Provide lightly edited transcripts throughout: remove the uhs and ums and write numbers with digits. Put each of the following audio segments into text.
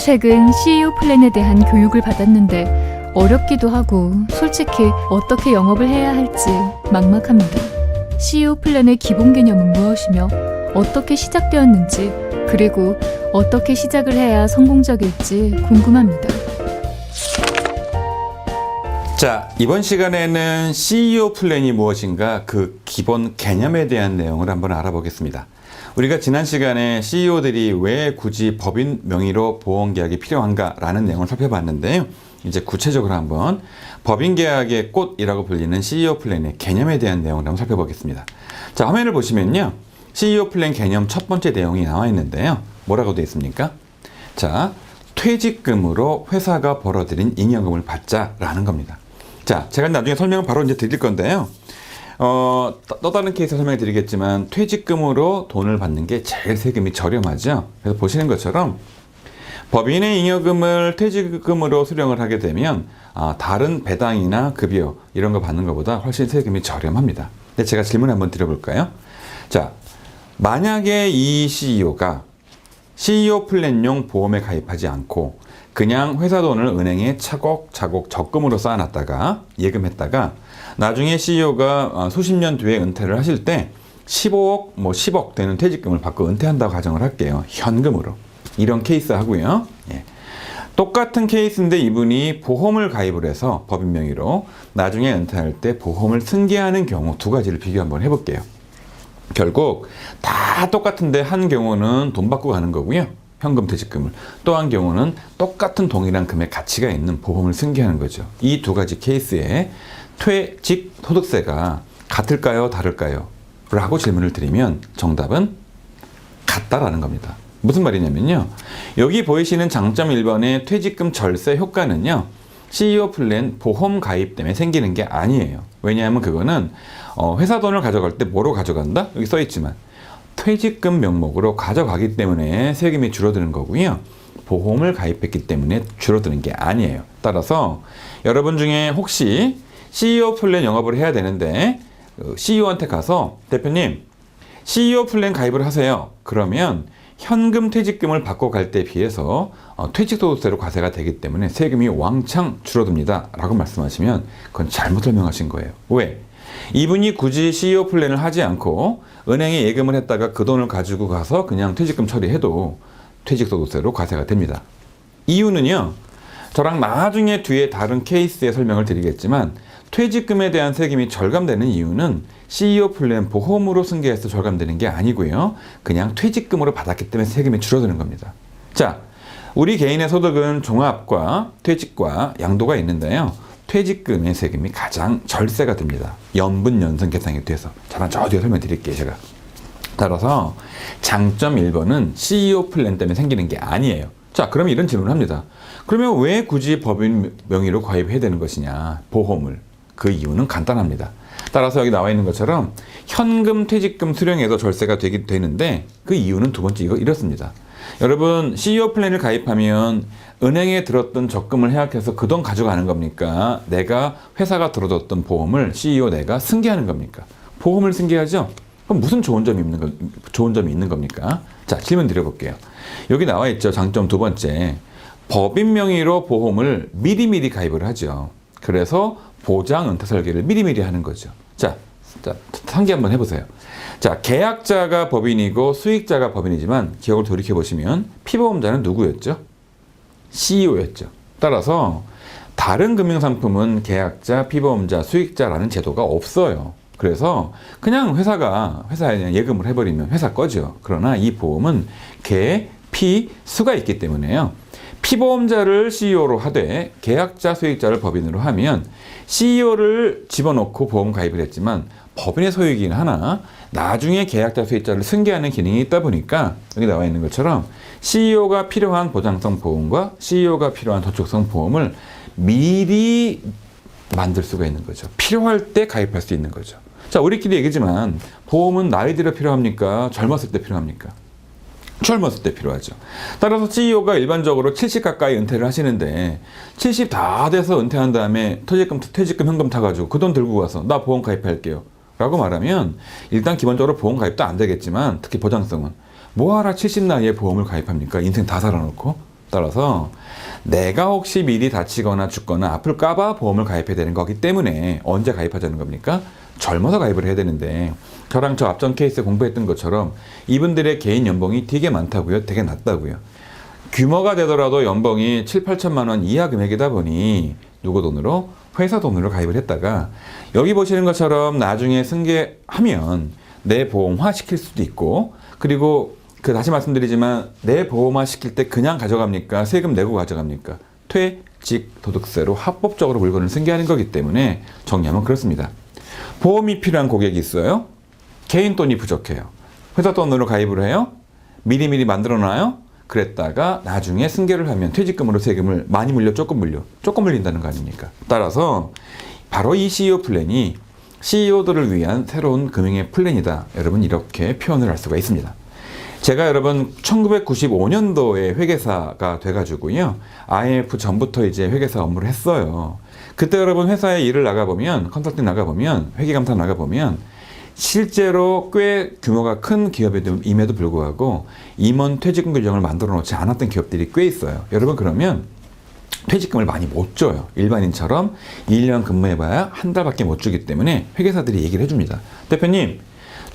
최근 CEO 플랜에 대한 교육을 받았는데 어렵기도 하고 솔직히 어떻게 영업을 해야 할지 막막합니다. CEO 플랜의 기본 개념은 무엇이며 어떻게 시작되었는지 그리고 어떻게 시작을 해야 성공적일지 궁금합니다. 자, 이번 시간에는 CEO 플랜이 무엇인가 그 기본 개념에 대한 내용을 한번 알아보겠습니다. 우리가 지난 시간에 CEO들이 왜 굳이 법인 명의로 보험계약이 필요한가라는 내용을 살펴봤는데요. 이제 구체적으로 한번 법인계약의 꽃이라고 불리는 CEO 플랜의 개념에 대한 내용을 한번 살펴보겠습니다. 자, 화면을 보시면요. CEO 플랜 개념 첫 번째 내용이 나와 있는데요. 뭐라고 되어 있습니까? 자, 퇴직금으로 회사가 벌어들인 잉여금을 받자라는 겁니다. 자, 제가 나중에 설명을 바로 이제 드릴 건데요. 또 다른 케이스 설명을 드리겠지만 퇴직금으로 돈을 받는 게 제일 세금이 저렴하죠. 그래서 보시는 것처럼 법인의 잉여금을 퇴직금으로 수령을 하게 되면 다른 배당이나 급여 이런 거 받는 것보다 훨씬 세금이 저렴합니다. 근데 제가 질문 한번 드려볼까요? 자, 만약에 이 CEO가 CEO 플랜용 보험에 가입하지 않고 그냥 회사 돈을 은행에 차곡차곡 적금으로 쌓아놨다가 예금했다가 나중에 CEO가 수십 년 뒤에 은퇴를 하실 때 15억, 10억 되는 퇴직금을 받고 은퇴한다고 가정을 할게요. 현금으로. 이런 케이스 하고요. 예. 똑같은 케이스인데 이분이 보험을 가입을 해서 법인 명의로 나중에 은퇴할 때 보험을 승계하는 경우 두 가지를 비교 한번 해볼게요. 결국 다 똑같은데 한 경우는 돈 받고 가는 거고요. 현금 퇴직금을. 또 한 경우는 똑같은 동일한 금액 가치가 있는 보험을 승계하는 거죠. 이 두 가지 케이스에 퇴직 소득세가 같을까요? 다를까요? 라고 질문을 드리면 정답은 같다라는 겁니다. 무슨 말이냐면요. 여기 보이시는 장점 1번의 퇴직금 절세 효과는요. CEO 플랜 보험 가입 때문에 생기는 게 아니에요. 왜냐하면 그거는 회사 돈을 가져갈 때 뭐로 가져간다? 여기 써 있지만 퇴직금 명목으로 가져가기 때문에 세금이 줄어드는 거고요. 보험을 가입했기 때문에 줄어드는 게 아니에요. 따라서 여러분 중에 혹시 CEO 플랜 영업을 해야 되는데 CEO한테 가서 대표님 CEO 플랜 가입을 하세요. 그러면 현금 퇴직금을 받고 갈 때에 비해서 퇴직소득세로 과세가 되기 때문에 세금이 왕창 줄어듭니다. 라고 말씀하시면 그건 잘못 설명하신 거예요. 왜? 이분이 굳이 CEO 플랜을 하지 않고 은행에 예금을 했다가 그 돈을 가지고 가서 그냥 퇴직금 처리해도 퇴직소득세로 과세가 됩니다. 이유는요. 저랑 나중에 뒤에 다른 케이스의 설명을 드리겠지만 퇴직금에 대한 세금이 절감되는 이유는 CEO 플랜 보험으로 승계해서 절감되는 게 아니고요. 그냥 퇴직금으로 받았기 때문에 세금이 줄어드는 겁니다. 자, 우리 개인의 소득은 종합과 퇴직과 양도가 있는데요. 퇴직금의 세금이 가장 절세가 됩니다. 연분 연선 계산이 돼서. 자, 저 뒤에 설명드릴게요, 제가. 따라서 장점 1번은 CEO 플랜 때문에 생기는 게 아니에요. 자, 그러면 이런 질문을 합니다. 그러면 왜 굳이 법인 명의로 가입해야 되는 것이냐, 보험을. 그 이유는 간단합니다. 따라서 여기 나와 있는 것처럼 현금 퇴직금 수령에도 절세가 되는데 그 이유는 두 번째 이렇습니다. 여러분 CEO 플랜을 가입하면 은행에 들었던 적금을 해약해서 그 돈 가져가는 겁니까? 내가 회사가 들어뒀던 보험을 CEO 내가 승계하는 겁니까? 보험을 승계하죠? 그럼 무슨 좋은 점이 있는 겁니까? 자, 질문 드려볼게요. 여기 나와 있죠. 장점 두 번째. 법인 명의로 보험을 미리미리 가입을 하죠. 그래서 보장 은퇴 설계를 미리미리 하는 거죠. 자, 상기 한번 해보세요. 자, 계약자가 법인이고 수익자가 법인이지만 기억을 돌이켜보시면 피보험자는 누구였죠? CEO였죠. 따라서 다른 금융상품은 계약자, 피보험자, 수익자라는 제도가 없어요. 그래서 그냥 회사에 그냥 예금을 해버리면 회사 거죠. 그러나 이 보험은 개, 피, 수가 있기 때문에요. 피보험자를 CEO로 하되 계약자, 수익자를 법인으로 하면 CEO를 집어넣고 보험 가입을 했지만 법인의 소유이긴 하나 나중에 계약자, 수익자를 승계하는 기능이 있다 보니까 여기 나와 있는 것처럼 CEO가 필요한 보장성 보험과 CEO가 필요한 저축성 보험을 미리 만들 수가 있는 거죠. 필요할 때 가입할 수 있는 거죠. 자, 우리끼리 얘기지만 보험은 나이 들어 필요합니까? 젊었을 때 필요합니까? 젊었을 때 필요하죠. 따라서 CEO가 일반적으로 70 가까이 은퇴를 하시는데 70 다 돼서 은퇴한 다음에 퇴직금 현금 타가지고 그 돈 들고 가서 나 보험 가입할게요 라고 말하면 일단 기본적으로 보험 가입도 안 되겠지만 특히 보장성은 뭐하라 70 나이에 보험을 가입합니까? 인생 다 살아놓고 따라서 내가 혹시 미리 다치거나 죽거나 아플까봐 보험을 가입해야 되는 거기 때문에 언제 가입하자는 겁니까? 젊어서 가입을 해야 되는데 저랑 저 앞전 케이스 공부했던 것처럼 이분들의 개인 연봉이 되게 많다고요? 되게 낮다고요? 규모가 되더라도 연봉이 7, 8천만 원 이하 금액이다 보니 누구 돈으로? 회사 돈으로 가입을 했다가 여기 보시는 것처럼 나중에 승계하면 내 보험화 시킬 수도 있고 그리고 다시 말씀드리지만 내 보험화 시킬 때 그냥 가져갑니까? 세금 내고 가져갑니까? 퇴직 도득세로 합법적으로 물건을 승계하는 거기 때문에 정리하면 그렇습니다. 보험이 필요한 고객이 있어요. 개인 돈이 부족해요. 회사 돈으로 가입을 해요. 미리미리 만들어놔요. 그랬다가 나중에 승계를 하면 퇴직금으로 세금을 많이 물려 조금 물린다는 거 아닙니까? 따라서 바로 이 CEO 플랜이 CEO들을 위한 새로운 금융의 플랜이다. 여러분 이렇게 표현을 할 수가 있습니다. 제가 여러분 1995년도에 회계사가 돼가지고요. IMF 전부터 이제 회계사 업무를 했어요. 그때 여러분 회사에 일을 나가보면 컨설팅 나가보면 회계감사 나가보면 실제로 꽤 규모가 큰 기업임에도 불구하고 임원 퇴직금 규정을 만들어 놓지 않았던 기업들이 꽤 있어요. 여러분 그러면 퇴직금을 많이 못 줘요. 일반인처럼 1년 근무해봐야 한 달밖에 못 주기 때문에 회계사들이 얘기를 해줍니다. 대표님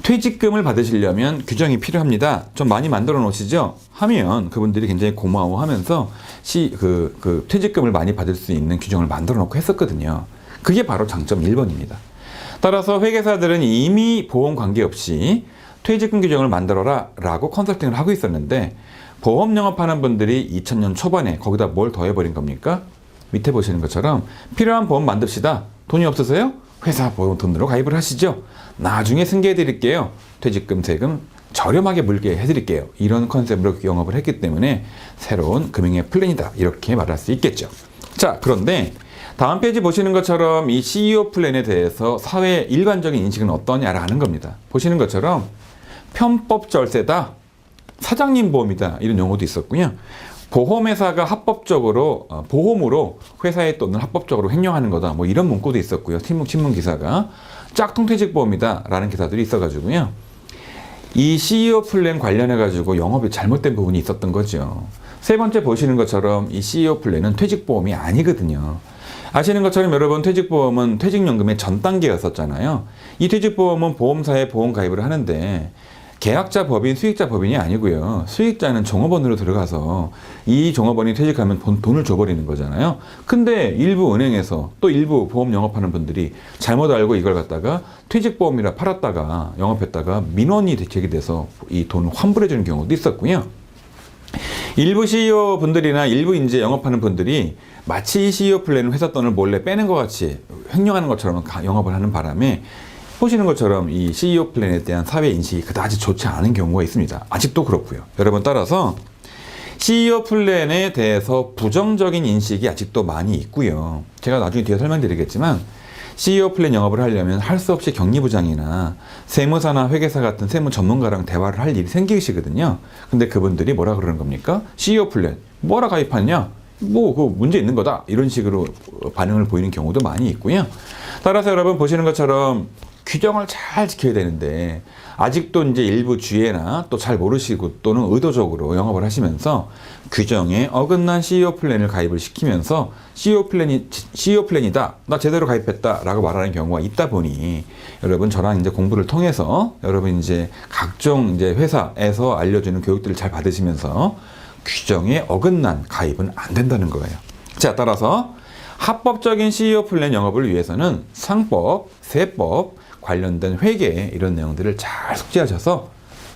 퇴직금을 받으시려면 규정이 필요합니다. 좀 많이 만들어 놓으시죠? 하면 그분들이 굉장히 고마워하면서 퇴직금을 많이 받을 수 있는 규정을 만들어 놓고 했었거든요. 그게 바로 장점 1번입니다. 따라서 회계사들은 이미 보험 관계없이 퇴직금 규정을 만들어라 라고 컨설팅을 하고 있었는데 보험 영업하는 분들이 2000년 초반에 거기다 뭘 더해버린 겁니까? 밑에 보시는 것처럼 필요한 보험 만듭시다. 돈이 없으세요? 회사 보험 돈으로 가입을 하시죠. 나중에 승계해 드릴게요. 퇴직금 세금 저렴하게 물게 해드릴게요. 이런 컨셉으로 영업을 했기 때문에 새로운 금융의 플랜이다. 이렇게 말할 수 있겠죠. 자, 그런데 다음 페이지 보시는 것처럼 이 CEO 플랜에 대해서 사회의 일반적인 인식은 어떠냐라는 겁니다. 보시는 것처럼 편법 절세다, 사장님 보험이다 이런 용어도 있었고요. 보험회사가 합법적으로 보험으로 회사의 돈을 합법적으로 횡령하는 거다 뭐 이런 문구도 있었고요. 신문 기사가 짝퉁퇴직보험이다 라는 기사들이 있어가지고요. 이 CEO 플랜 관련해 가지고 영업이 잘못된 부분이 있었던 거죠. 세 번째 보시는 것처럼 이 CEO 플랜은 퇴직보험이 아니거든요. 아시는 것처럼 여러분 퇴직보험은 퇴직연금의 전 단계였었잖아요. 이 퇴직보험은 보험사에 보험 가입을 하는데 계약자 법인, 수익자 법인이 아니고요. 수익자는 종업원으로 들어가서 이 종업원이 퇴직하면 돈을 줘버리는 거잖아요. 근데 일부 은행에서 또 일부 보험 영업하는 분들이 잘못 알고 이걸 갖다가 퇴직보험이라 팔았다가 영업했다가 민원이 대책이 돼서 이 돈을 환불해주는 경우도 있었고요. 일부 CEO 분들이나 일부 이제 영업하는 분들이 마치 이 CEO 플랜은 회사 돈을 몰래 빼는 것 같이 횡령하는 것처럼 영업을 하는 바람에 보시는 것처럼 이 CEO 플랜에 대한 사회 인식이 그다지 좋지 않은 경우가 있습니다. 아직도 그렇고요. 여러분 따라서 CEO 플랜에 대해서 부정적인 인식이 아직도 많이 있고요. 제가 나중에 뒤에 설명드리겠지만 CEO 플랜 영업을 하려면 할 수 없이 격리부장이나 세무사나 회계사 같은 세무 전문가랑 대화를 할 일이 생기시거든요. 근데 그분들이 뭐라 그러는 겁니까? CEO 플랜 뭐라 가입하냐? 그 문제 있는 거다. 이런 식으로 반응을 보이는 경우도 많이 있고요. 따라서 여러분 보시는 것처럼 규정을 잘 지켜야 되는데 아직도 이제 일부 주의나 또 잘 모르시고 또는 의도적으로 영업을 하시면서 규정에 어긋난 CEO 플랜을 가입을 시키면서 CEO 플랜이다. 나 제대로 가입했다. 라고 말하는 경우가 있다 보니 여러분 저랑 이제 공부를 통해서 여러분 이제 각종 이제 회사에서 알려주는 교육들을 잘 받으시면서 규정에 어긋난 가입은 안 된다는 거예요. 자, 따라서 합법적인 CEO 플랜 영업을 위해서는 상법, 세법, 관련된 회계 이런 내용들을 잘 숙지하셔서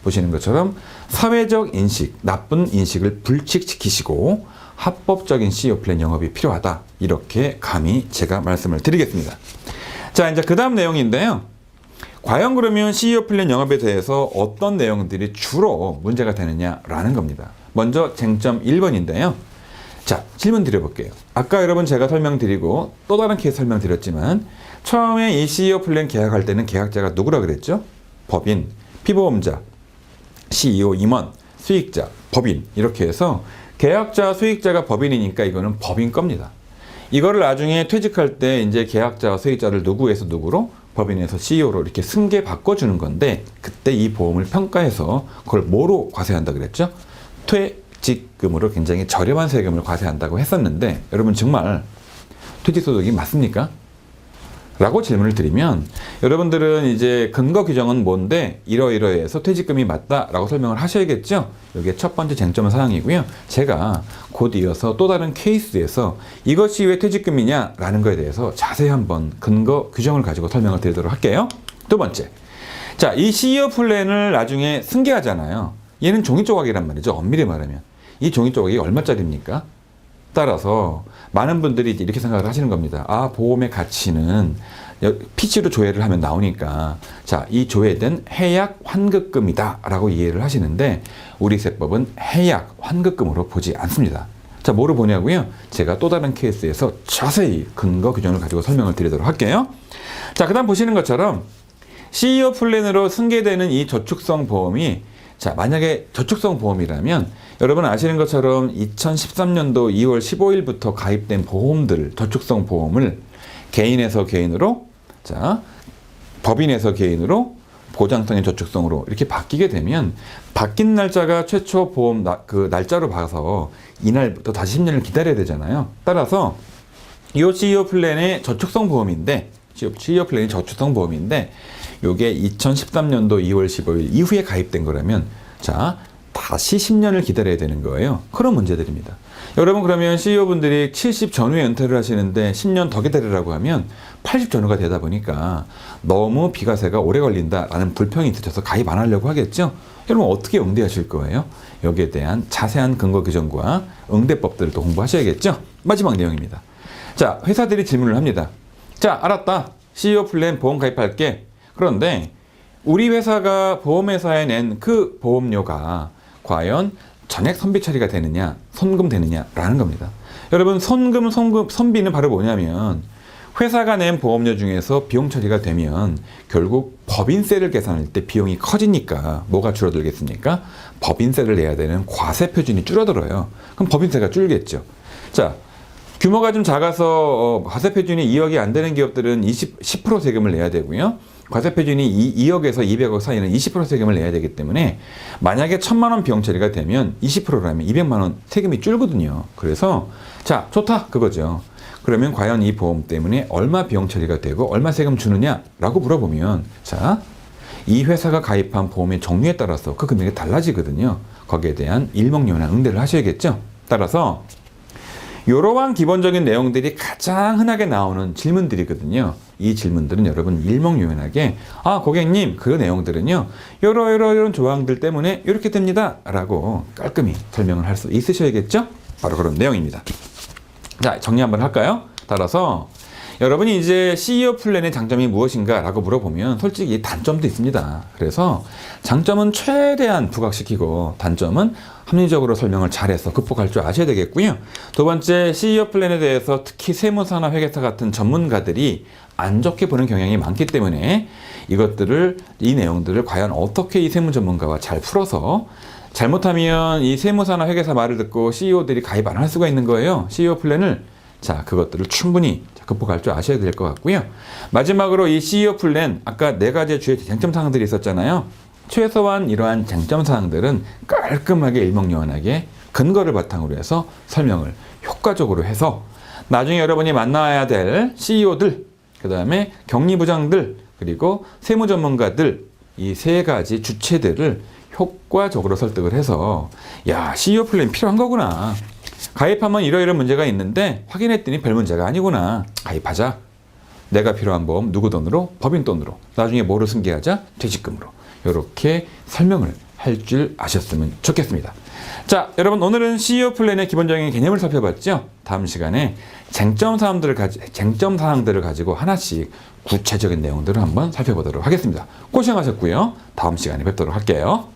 보시는 것처럼 사회적 인식, 나쁜 인식을 불식시키시고 합법적인 CEO 플랜 영업이 필요하다. 이렇게 감히 제가 말씀을 드리겠습니다. 자, 이제 그 다음 내용인데요. 과연 그러면 CEO 플랜 영업에 대해서 어떤 내용들이 주로 문제가 되느냐라는 겁니다. 먼저 쟁점 1번인데요. 자, 질문 드려볼게요. 아까 여러분 제가 설명드리고 또 다른 케이스 설명드렸지만 처음에 이 CEO 플랜 계약할 때는 계약자가 누구라 그랬죠? 법인, 피보험자, CEO, 임원, 수익자, 법인 이렇게 해서 계약자, 수익자가 법인이니까 이거는 법인 겁니다. 이거를 나중에 퇴직할 때 이제 계약자와 수익자를 누구에서 누구로? 법인에서 CEO로 이렇게 승계 바꿔주는 건데 그때 이 보험을 평가해서 그걸 뭐로 과세한다 그랬죠? 퇴직금으로 굉장히 저렴한 세금을 과세한다고 했었는데 여러분 정말 퇴직소득이 맞습니까? 라고 질문을 드리면 여러분들은 이제 근거 규정은 뭔데 이러이러해서 퇴직금이 맞다라고 설명을 하셔야겠죠. 이게 첫 번째 쟁점 사항이고요. 제가 곧 이어서 또 다른 케이스에서 이것이 왜 퇴직금이냐라는 거에 대해서 자세히 한번 근거 규정을 가지고 설명을 드리도록 할게요. 두 번째, 자, 이 CEO 플랜을 나중에 승계하잖아요. 얘는 종이 조각이란 말이죠. 엄밀히 말하면 이 종이 조각이 얼마짜리입니까? 따라서 많은 분들이 이렇게 생각을 하시는 겁니다. 아, 보험의 가치는 PC로 조회를 하면 나오니까 자, 이 조회된 해약 환급금이다 라고 이해를 하시는데 우리 세법은 해약 환급금으로 보지 않습니다. 자, 뭐로 보냐고요? 제가 또 다른 케이스에서 자세히 근거 규정을 가지고 설명을 드리도록 할게요. 자, 그 다음 보시는 것처럼 CEO 플랜으로 승계되는 이 저축성 보험이 자, 만약에 저축성 보험이라면 여러분 아시는 것처럼 2013년도 2월 15일부터 가입된 보험들, 저축성 보험을 개인에서 개인으로, 자, 법인에서 개인으로, 보장성의 저축성으로 이렇게 바뀌게 되면 바뀐 날짜가 최초 보험 그 날짜로 봐서 이날부터 다시 10년을 기다려야 되잖아요. 따라서 이 CEO 플랜의 저축성 보험인데, CEO 플랜이 저축성 보험인데 요게 2013년도 2월 15일 이후에 가입된 거라면 자, 다시 10년을 기다려야 되는 거예요. 그런 문제들입니다. 여러분 그러면 CEO분들이 70 전후에 은퇴를 하시는데 10년 더 기다리라고 하면 80 전후가 되다 보니까 너무 비과세가 오래 걸린다라는 불평이 있으셔서 가입 안 하려고 하겠죠? 여러분 어떻게 응대하실 거예요? 여기에 대한 자세한 근거 규정과 응대법들을 또 공부하셔야겠죠? 마지막 내용입니다. 자, 회사들이 질문을 합니다. 자, 알았다. CEO 플랜 보험 가입할게. 그런데 우리 회사가 보험회사에 낸 그 보험료가 과연 전액 선비 처리가 되느냐, 손금 되느냐라는 겁니다. 여러분 선금, 선비는 바로 뭐냐면 회사가 낸 보험료 중에서 비용 처리가 되면 결국 법인세를 계산할 때 비용이 커지니까 뭐가 줄어들겠습니까? 법인세를 내야 되는 과세 표준이 줄어들어요. 그럼 법인세가 줄겠죠. 자, 규모가 좀 작아서 과세 표준이 2억이 안 되는 기업들은 10% 세금을 내야 되고요. 과세 표준이 2억에서 200억 사이는 20% 세금을 내야 되기 때문에 만약에 1,000만 원 비용 처리가 되면 20%라면 200만 원 세금이 줄거든요. 그래서 자, 좋다 그거죠. 그러면 과연 이 보험 때문에 얼마 비용 처리가 되고 얼마 세금 주느냐라고 물어보면 자, 이 회사가 가입한 보험의 종류에 따라서 그 금액이 달라지거든요. 거기에 대한 일목요연한 응대를 하셔야겠죠. 따라서 이러한 기본적인 내용들이 가장 흔하게 나오는 질문들이거든요. 이 질문들은 여러분 일목요연하게 아, 고객님 그 내용들은요 이런 조항들 때문에 이렇게 됩니다 라고 깔끔히 설명을 할 수 있으셔야겠죠. 바로 그런 내용입니다. 자, 정리 한번 할까요? 따라서 여러분이 이제 CEO 플랜의 장점이 무엇인가 라고 물어보면 솔직히 단점도 있습니다. 그래서 장점은 최대한 부각시키고 단점은 합리적으로 설명을 잘해서 극복할 줄 아셔야 되겠고요. 두 번째, CEO 플랜에 대해서 특히 세무사나 회계사 같은 전문가들이 안 좋게 보는 경향이 많기 때문에 이 내용들을 과연 어떻게 이 세무 전문가와 잘 풀어서 잘못하면 이 세무사나 회계사 말을 듣고 CEO들이 가입 안 할 수가 있는 거예요. CEO 플랜을. 자, 그것들을 충분히 극복할 줄 아셔야 될 것 같고요. 마지막으로 이 CEO 플랜, 아까 4가지 주요 쟁점 사항들이 있었잖아요. 최소한 이러한 쟁점 사항들은 깔끔하게 일목요연하게 근거를 바탕으로 해서 설명을 효과적으로 해서 나중에 여러분이 만나야 될 CEO들, 그 다음에 격리부장들, 그리고 세무 전문가들, 이 3가지 주체들을 효과적으로 설득을 해서 야, CEO 플랜 필요한 거구나. 가입하면 이러이러한 문제가 있는데 확인했더니 별 문제가 아니구나. 가입하자. 내가 필요한 보험 누구 돈으로? 법인 돈으로. 나중에 뭐로 승계하자? 퇴직금으로. 이렇게 설명을 할 줄 아셨으면 좋겠습니다. 자, 여러분 오늘은 CEO 플랜의 기본적인 개념을 살펴봤죠. 다음 시간에 쟁점 사항들을 가지고 하나씩 구체적인 내용들을 한번 살펴보도록 하겠습니다. 고생하셨고요. 다음 시간에 뵙도록 할게요.